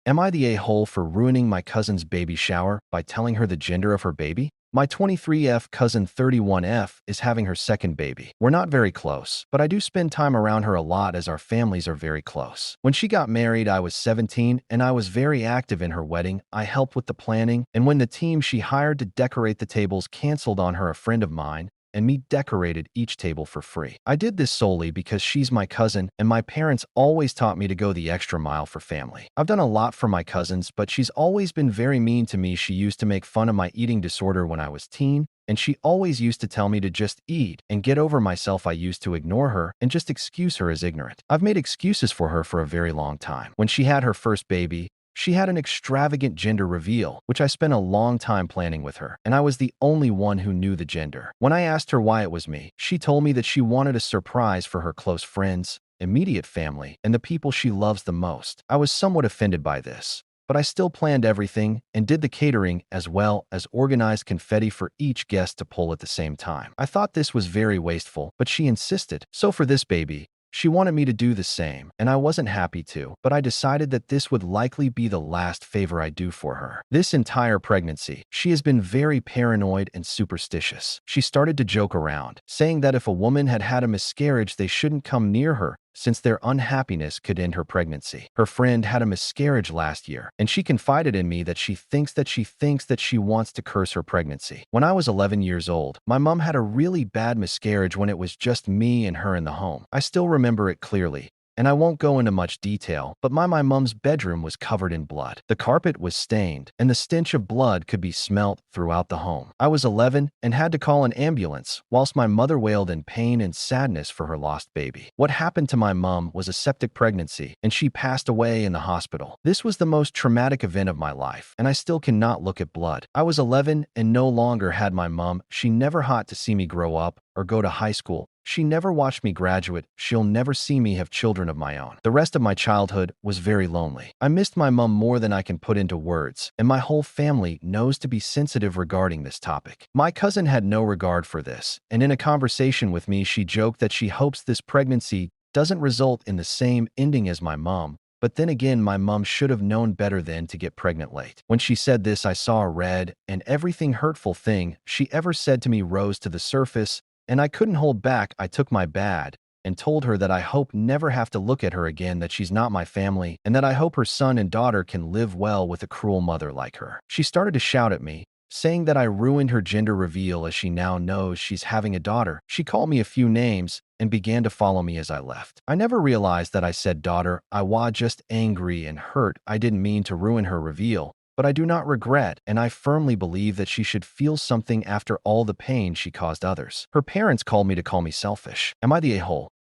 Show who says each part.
Speaker 1: Am I the a-hole for ruining my cousin's baby shower by telling her the gender of her baby? My 23F cousin 31F is having her second baby. We're not very close, but I do spend time around her a lot as our families are very close. When she got married, I was 17 and I was very active in her wedding. I helped with the planning, and when the team she hired to decorate the tables canceled on her, a friend of mine and me decorated each table for free. I did this solely because she's my cousin and my parents always taught me to go the extra mile for family. I've done a lot for my cousins, but she's always been very mean to me. She used to make fun of my eating disorder when I was teen, and she always used to tell me to just eat and get over myself. I used to ignore her and just excuse her as ignorant. I've made excuses for her for a very long time. When she had her first baby, she had an extravagant gender reveal, which I spent a long time planning with her, and I was the only one who knew the gender. When I asked her why it was me, she told me that she wanted a surprise for her close friends, immediate family, and the people she loves the most. I was somewhat offended by this, but I still planned everything and did the catering as well as organized confetti for each guest to pull at the same time. I thought this was very wasteful, but she insisted. So for this baby, she wanted me to do the same, and I wasn't happy to, but I decided that this would likely be the last favor I do for her. This entire pregnancy, she has been very paranoid and superstitious. She started to joke around, saying that if a woman had had a miscarriage, they shouldn't come near her, since their unhappiness could end her pregnancy. Her friend had a miscarriage last year, and she confided in me that she thinks that she wants to curse her pregnancy. When I was 11 years old, my mom had a really bad miscarriage when it was just me and her in the home. I still remember it clearly, and I won't go into much detail, but my mom's bedroom was covered in blood. The carpet was stained, and the stench of blood could be smelt throughout the home. I was 11 and had to call an ambulance, whilst my mother wailed in pain and sadness for her lost baby. What happened to my mom was a septic pregnancy, and she passed away in the hospital. This was the most traumatic event of my life, and I still cannot look at blood. I was 11 and no longer had my mom. She never had to see me grow up or go to high school. She never watched me graduate. She'll never see me have children of my own. The rest of my childhood was very lonely. I missed my mom more than I can put into words, and my whole family knows to be sensitive regarding this topic. My cousin had no regard for this, and in a conversation with me, she joked that she hopes this pregnancy doesn't result in the same ending as my mom. But then again, my mom should have known better than to get pregnant late. When she said this, I saw a red, and everything hurtful thing she ever said to me rose to the surface, and I couldn't hold back. I took my bad and told her that I hope never have to look at her again, that she's not my family, and that I hope her son and daughter can live well with a cruel mother like her. She started to shout at me, saying that I ruined her gender reveal as she now knows she's having a daughter. She called me a few names and began to follow me as I left. I never realized that I said daughter. I was just angry and hurt. I didn't mean to ruin her reveal, but I do not regret, and I firmly believe that she should feel something after all the pain she caused others. Her parents called me to call me selfish. Am I the a-hole?